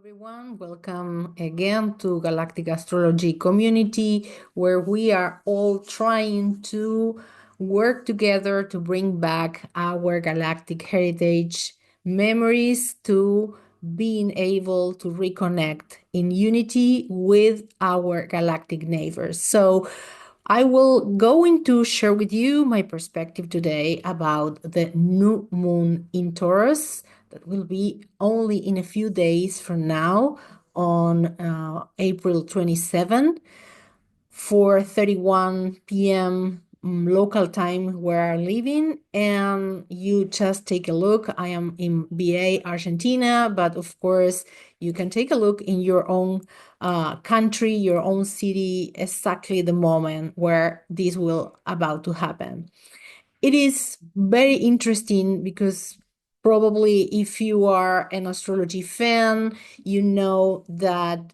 Everyone, welcome again to Galactic Astrology Community, where we are all trying to work together to bring back our galactic heritage memories to being able to reconnect in unity with our galactic neighbors. So I will going to share with you my perspective today about the new moon in Taurus that will be only in a few days from now on April 27, 4:31 p.m. Local time where I'm living, and you just take a look. I am in BA, Argentina, but of course you can take a look in your own country, your own city, exactly the moment where this will about to happen. It is very interesting because probably if you are an astrology fan, you know that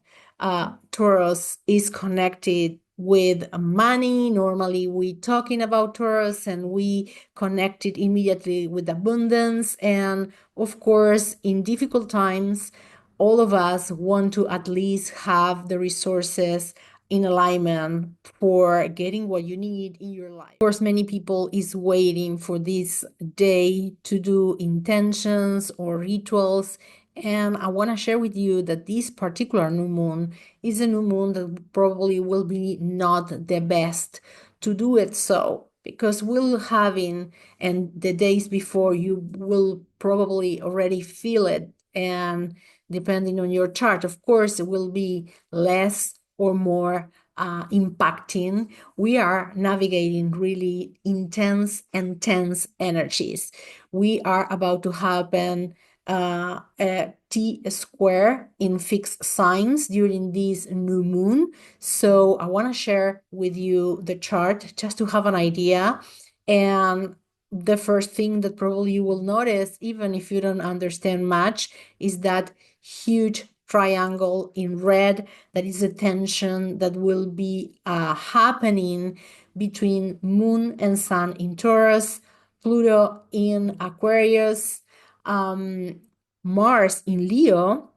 Taurus is connected with money. Normally, we talking about Taurus and we connect it immediately with abundance. And of course, in difficult times, all of us want to at least have the resources in alignment for getting what you need in your life. Of course, many people is waiting for this day to do intentions or rituals. And I want to share with you that this particular new moon is a new moon that probably will be not the best to do it so, because we'll having, and the days before you will probably already feel it. And depending on your chart, of course, it will be less or more impacting. We are navigating really intense and tense energies. We are about to happen a T square in fixed signs during this new moon. So I want to share with you the chart just to have an idea. And the first thing that probably you will notice, even if you don't understand much, is that huge triangle in red. That is a tension that will be happening between moon and sun in Taurus, Pluto in Aquarius, Mars in Leo,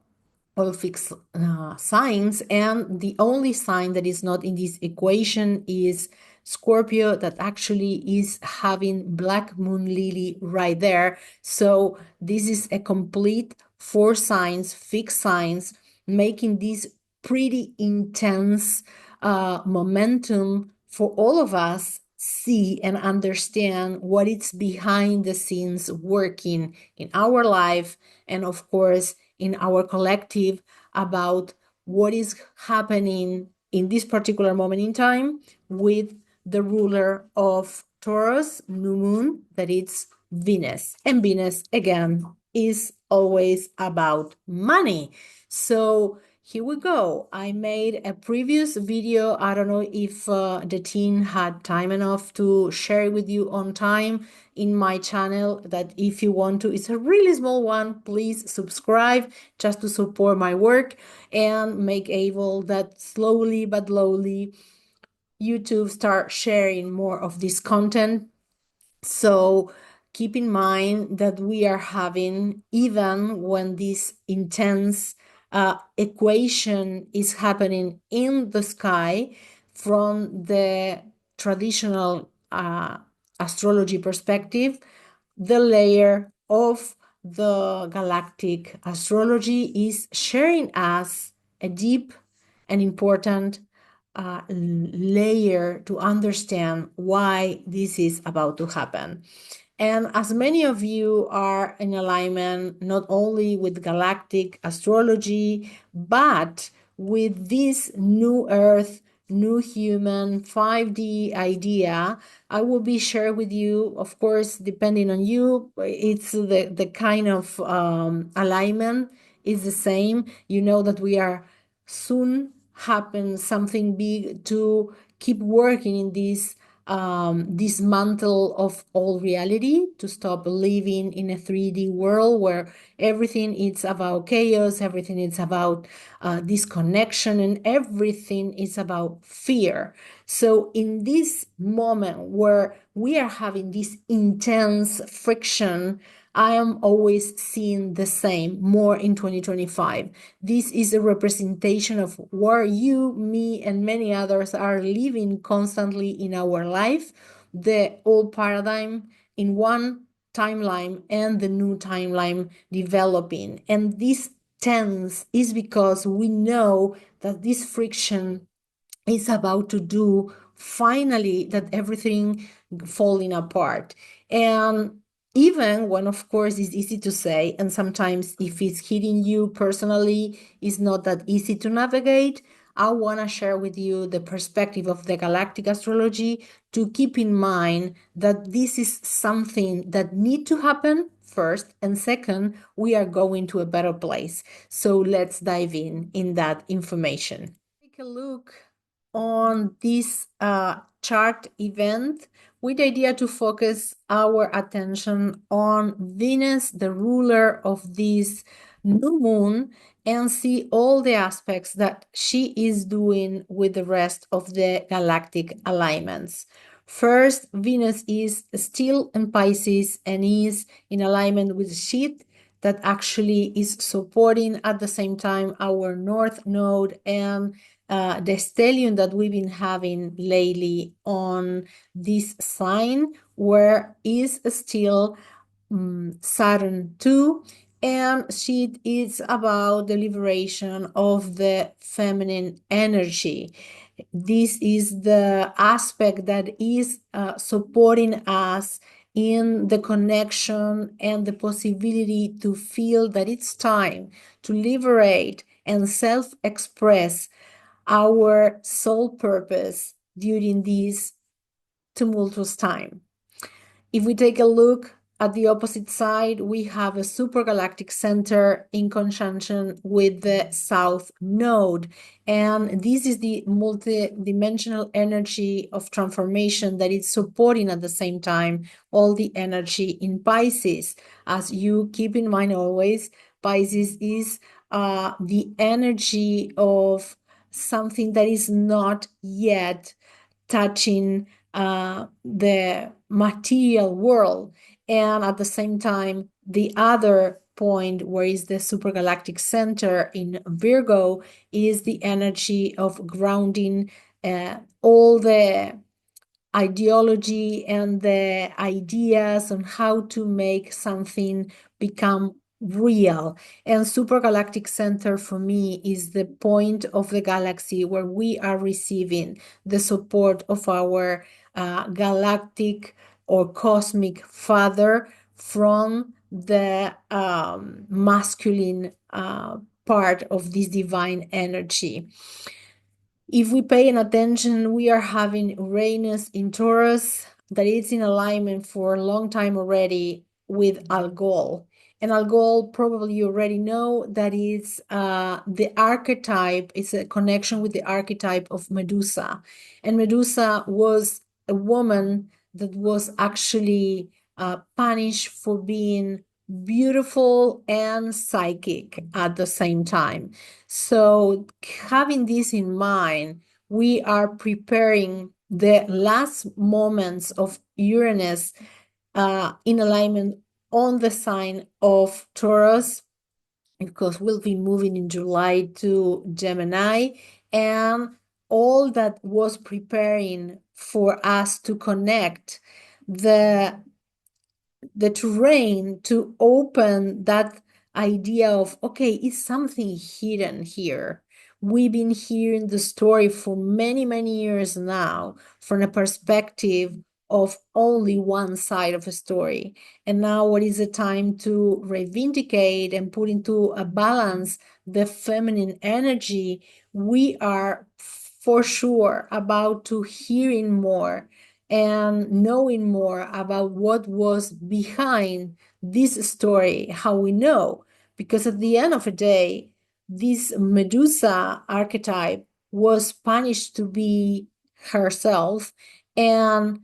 all fixed signs, and the only sign that is not in this equation is Scorpio, that actually is having black moon lily right there. So this is a complete four signs, fixed signs, making this pretty intense momentum for all of us see and understand what is behind the scenes working in our life, and of course in our collective, about what is happening in this particular moment in time with the ruler of Taurus new moon, that it's Venus. And Venus again is always about money. So here we go. I made a previous video. I don't know if the team had time enough to share it with you on time in my channel, that if you want to, it's a really small one, please subscribe just to support my work and make able that slowly but slowly YouTube start sharing more of this content. So keep in mind that we are having, even when this intense equation is happening in the sky, from the traditional astrology perspective, the layer of the galactic astrology is sharing us a deep and important layer to understand why this is about to happen. And as many of you are in alignment, not only with galactic astrology, but with this new earth, new human 5D idea, I will be sharing with you, of course, depending on you, it's the kind of alignment is the same. You know that we are soon happen something big to keep working in this dismantle of all reality, to stop living in a 3D world where everything is about chaos, everything is about disconnection, and everything is about fear. So in this moment where we are having this intense friction I am always seeing the same, more in 2025. This is a representation of where you, me, and many others are living constantly in our life, the old paradigm in one timeline and the new timeline developing. And this tense is because we know that this friction is about to do finally that everything falling apart. And even when, of course, it's easy to say, and sometimes if it's hitting you personally, it's not that easy to navigate. I want to share with you the perspective of the galactic astrology to keep in mind that this is something that need to happen first, and second, we are going to a better place. So let's dive in that information. Take a look on this chart event with the idea to focus our attention on Venus, the ruler of this new moon, and see all the aspects that she is doing with the rest of the galactic alignments. First, Venus is still in Pisces and is in alignment with Sheath that actually is supporting at the same time our North Node and the stellium that we've been having lately on this sign, where is still Saturn 2, and she is about the liberation of the feminine energy. This is the aspect that is supporting us in the connection and the possibility to feel that it's time to liberate and self-express our sole purpose during this tumultuous time. If we take a look at the opposite side, we have a supergalactic center in conjunction with the South Node. And this is the multi-dimensional energy of transformation that is supporting at the same time all the energy in Pisces. As you keep in mind always, Pisces is the energy of something that is not yet touching the material world. And at the same time, the other point, where is the supergalactic center in Virgo, is the energy of grounding all the ideology and the ideas on how to make something become real. And supergalactic center for me is the point of the galaxy where we are receiving the support of our galactic or cosmic father from the masculine part of this divine energy. If we pay an attention, we are having Uranus in Taurus that is in alignment for a long time already with Algol. And Algol, probably you already know, that is the archetype, it's a connection with the archetype of Medusa. And Medusa was a woman that was actually punished for being beautiful and psychic at the same time. So having this in mind, we are preparing the last moments of Uranus in alignment on the sign of Taurus, because we'll be moving in July to Gemini, and all that was preparing for us to connect the terrain to open that idea of, okay, it's something hidden here. We've been hearing the story for many, many years now from a perspective of only one side of a story. And now what is the time to reivindicate and put into a balance the feminine energy? We are for sure about to hearing more and knowing more about what was behind this story. How we know? Because at the end of the day, this Medusa archetype was punished to be herself, and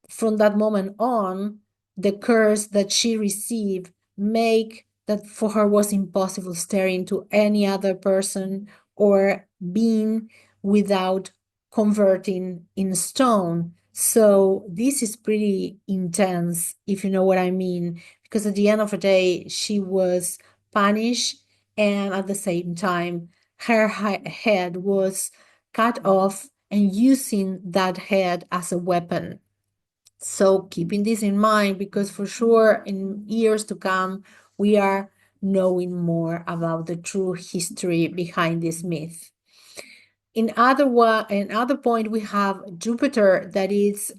from that moment on, the curse that she received make that for her was impossible staring to any other person or being without converting in stone. So this is pretty intense, if you know what I mean. because at the end of the day, she was punished, and at the same time, her head was cut off and using that head as a weapon. So keeping this in mind, because for sure in years to come, we are knowing more about the true history behind this myth. In other point, we have Jupiter that is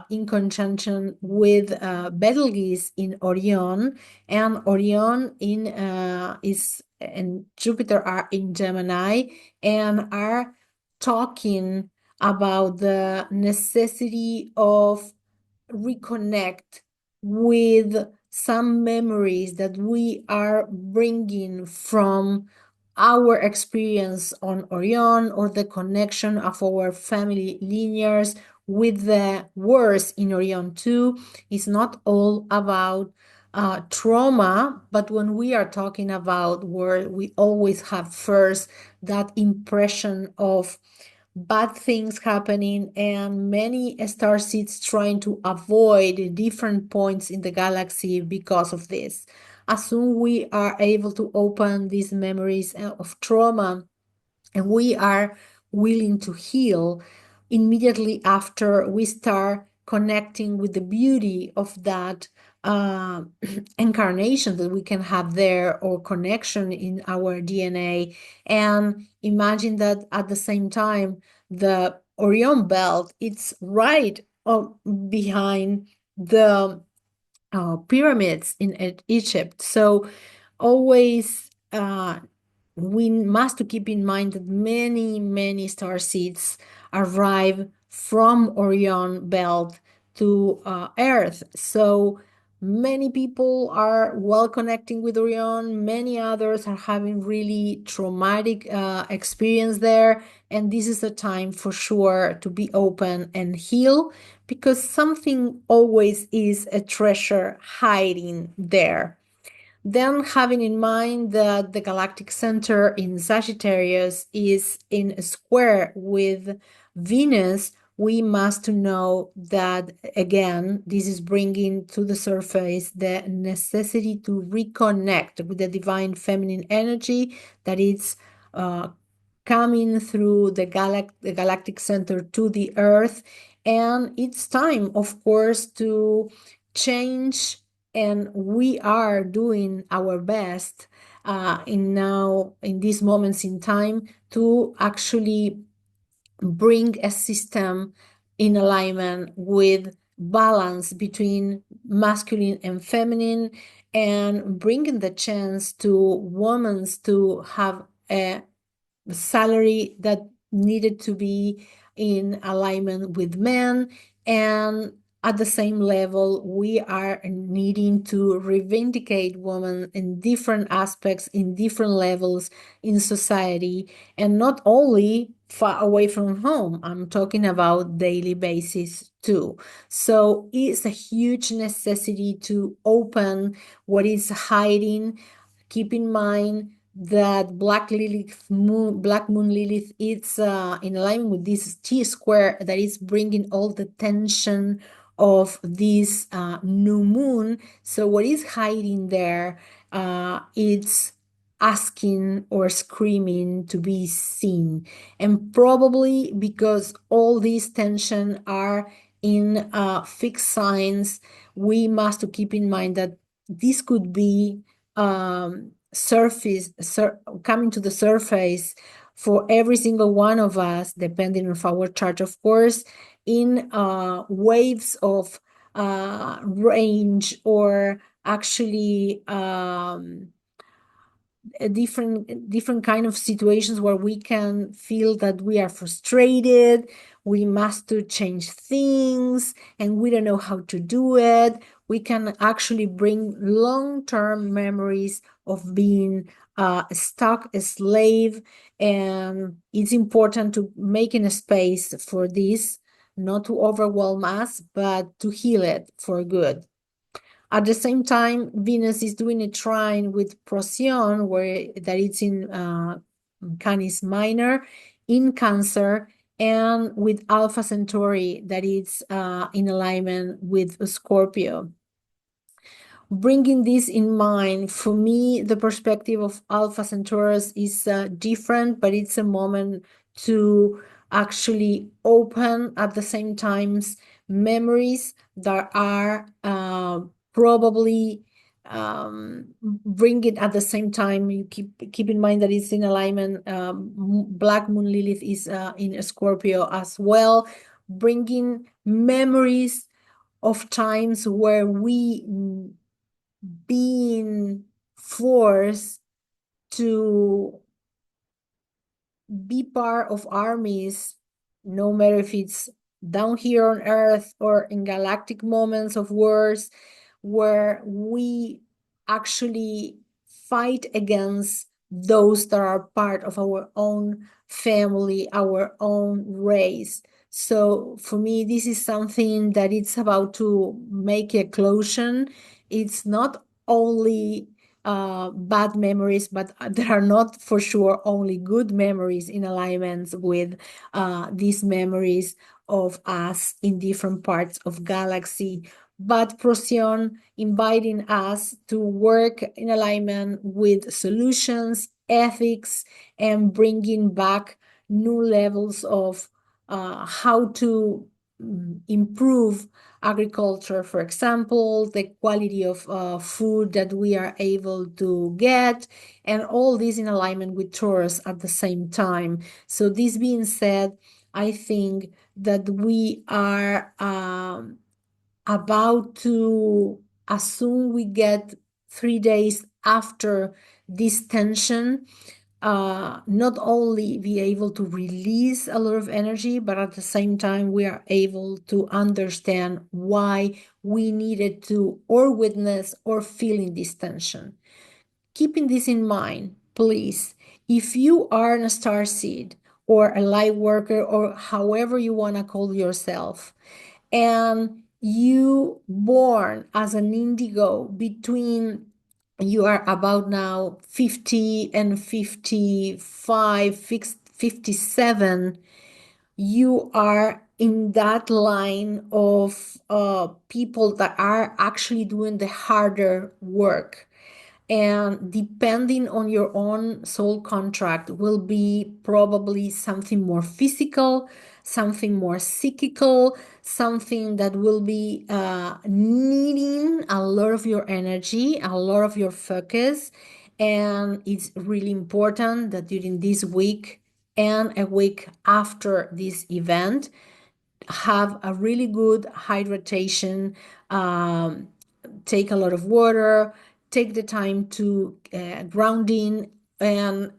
in conjunction with Betelgeuse in Orion, and Orion in is and Jupiter are in Gemini, and are talking about the necessity of reconnect with some memories that we are bringing from our experience on Orion, or the connection of our family lineage with the wars in Orion too. It's not all about trauma, but when we are talking about war, we always have first that impression of bad things happening, and many star seeds trying to avoid different points in the galaxy because of this. As soon we are able to open these memories of trauma, and we are willing to heal, immediately after we start connecting with the beauty of that uh, incarnation that we can have there, or connection in our DNA. And imagine that at the same time, the Orion belt, it's right behind the pyramids in Egypt. So always we must to keep in mind that many star seeds arrive from Orion belt to Earth. So many people are well connecting with Orion. Many others are having really traumatic experience there, and this is a time for sure to be open and heal, because something always is a treasure hiding there. Then, having in mind that the galactic center in Sagittarius is in a square with Venus, we must know that again, this is bringing to the surface the necessity to reconnect with the divine feminine energy that is uh, coming through the galactic center to the earth. And it's time, of course, to change, and we are doing our best in these moments in time to actually bring a system in alignment with balance between masculine and feminine, and bringing the chance to women to have a salary that needed to be in alignment with men. And at the same level, we are needing to reivindicate women in different aspects, in different levels in society, and not only far away from home. I'm talking about daily basis too. So it's a huge necessity to open what is hiding. Keep in mind that Black Moon Lilith, it's in alignment with this T square that is bringing all the tension of this new moon. So what is hiding there? It's asking or screaming to be seen, and probably because all these tension are in fixed signs, we must to keep in mind that this could be coming to the surface for every single one of us, depending on our chart, of course, in waves of range, or actually different kind of situations where we can feel that we are frustrated, we must to change things, and we don't know how to do it. We can actually bring long-term memories of being stuck, a slave, and it's important to make a space for this, not to overwhelm us, but to heal it for good. At the same time, Venus is doing a trine with Procyon, where that it's in Canis Minor, in Cancer, and with Alpha Centauri, that it's in alignment with Scorpio. bringing this in mind, for me, the perspective of Alpha Centaurus is different, but it's a moment to actually open at the same times memories that are probably bring it at the same time. You keep in mind that it's in alignment. Black Moon Lilith is in Scorpio as well, bringing memories of times where we being forced to be part of armies, no matter if it's down here on Earth or in galactic moments of wars, where we actually fight against those that are part of our own family, our own race. So for me, this is something that it's about to make a closure. It's not only bad memories, but there are not for sure only good memories in alignments with these memories of us in different parts of galaxy. But Procyon inviting us to work in alignment with solutions, ethics, and bringing back new levels of how to improve agriculture, for example, the quality of food that we are able to get, and all this in alignment with Taurus at the same time. So this being said, I think that we are about to, as soon we get 3 days after this tension, not only be able to release a lot of energy, but at the same time, we are able to understand why we needed to or witness or feel in this tension. Keeping this in mind, please, if you are a star seed or a light worker or however you want to call yourself, and you born as an indigo between, you are about now 50 and 55, 57, you are in that line of people that are actually doing the harder work, and depending on your own soul contract will be probably something more physical, something more psychical, something that will be needing a lot of your energy, a lot of your focus. And it's really important that during this week and a week after this event, have a really good hydration, take a lot of water, take the time to grounding, and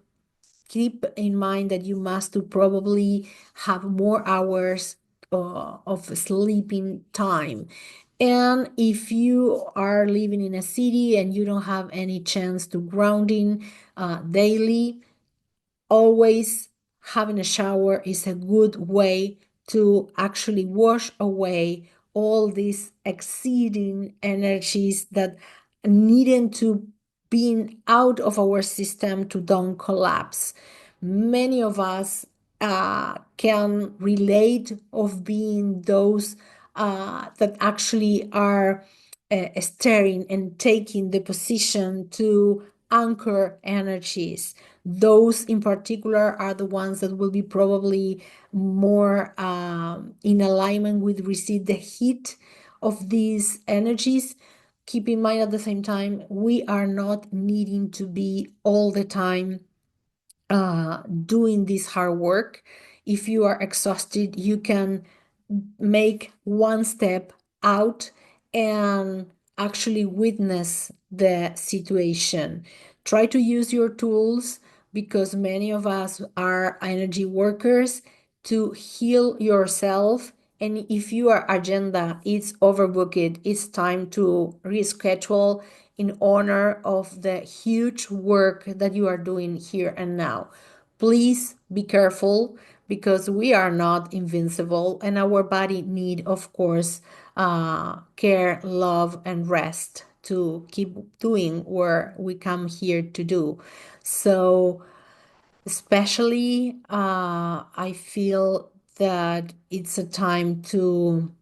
keep in mind that you must to probably have more hours of sleeping time. And if you are living in a city and you don't have any chance to grounding daily, always having a shower is a good way to actually wash away all these exceeding energies that needing to being out of our system to don't collapse. Many of us can relate of being those that actually are steering and taking the position to anchor energies. Those in particular are the ones that will be probably more in alignment with receive the heat of these energies. Keep in mind at the same time, we are not needing to be all the time doing this hard work. If you are exhausted, you can make one step out and actually witness the situation. Try to use your tools, because many of us are energy workers, to heal yourself. And if your agenda is overbooked, it's time to reschedule in honor of the huge work that you are doing here and now. Please be careful, because we are not invincible, and our body need, of course, care, love, and rest to keep doing what we come here to do. So especially, I feel that it's a time to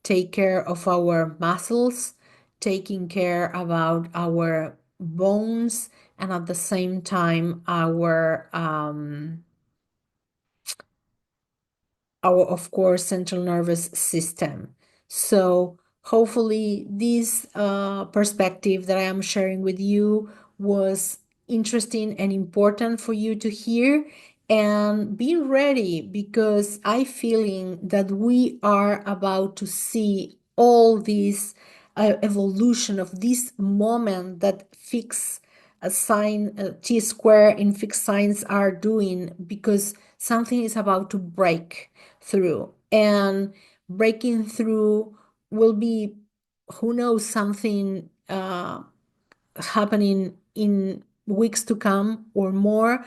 take care of our muscles, taking care about our bones and at the same time our, of course, central nervous system. So hopefully this perspective that I am sharing with you was interesting and important for you to hear, and be ready, because I feeling that we are about to see all this evolution of this moment that fixed a sign, T square in fixed signs are doing, because something is about to break through, and breaking through will be, who knows, something happening in weeks to come or more.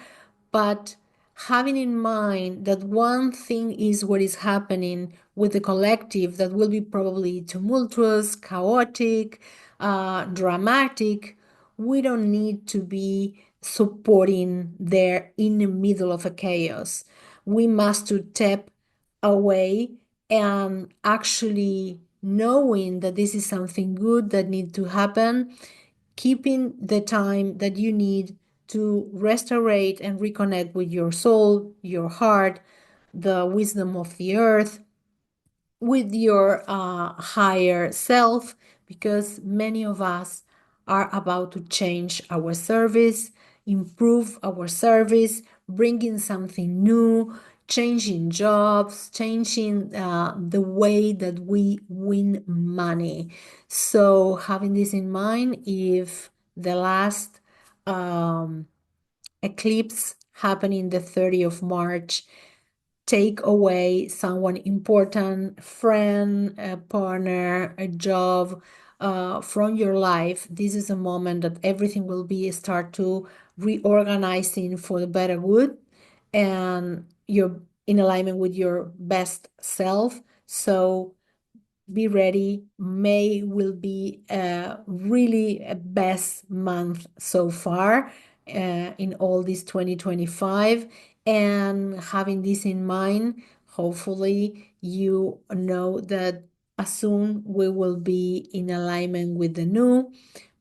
But having in mind that one thing is what is happening with the collective, that will be probably tumultuous, chaotic, dramatic, we don't need to be supporting there in the middle of a chaos. We must to tap away and actually knowing that this is something good that needs to happen, keeping the time that you need to restaurate and reconnect with your soul, your heart, the wisdom of the earth, with your higher self, because many of us are about to change our service, improve our service, bringing something new, changing jobs, changing the way that we win money. So, having this in mind, if the last eclipse happening the 30th of March take away someone important, friend, a partner, a job from your life, this is a moment that everything will be start to reorganizing for the better good, and you're in alignment with your best self. So be ready. May will be really a best month so far in all this 2025. And having this in mind, hopefully you know that as soon we will be in alignment with the new.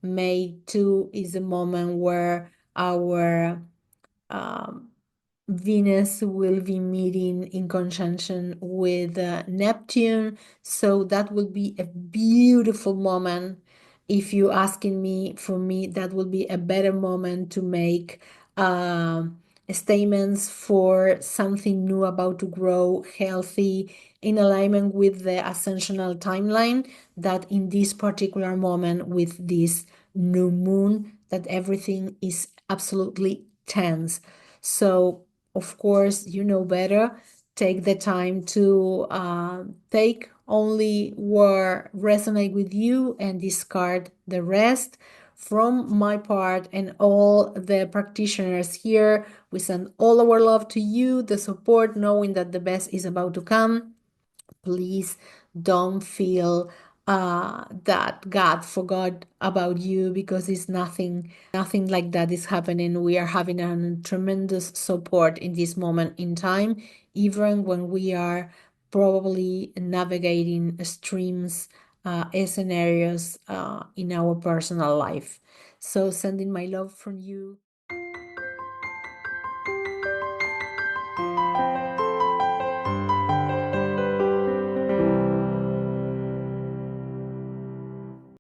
May 2 is a moment where our um, Venus will be meeting in conjunction with Neptune. So that will be a beautiful moment. If you asking me, for me, that will be a better moment to make statements for something new about to grow healthy in alignment with the ascensional timeline, that in this particular moment with this new moon, that everything is absolutely tense. So of course, you know better. Take the time to take only what resonate with you and discard the rest. From my part and all the practitioners here, we send all our love to you, the support, knowing that the best is about to come. Please don't feel that God forgot about you, because it's nothing like that is happening. We are having a tremendous support in this moment in time, even when we are probably navigating streams, scenarios in our personal life. So sending my love from you.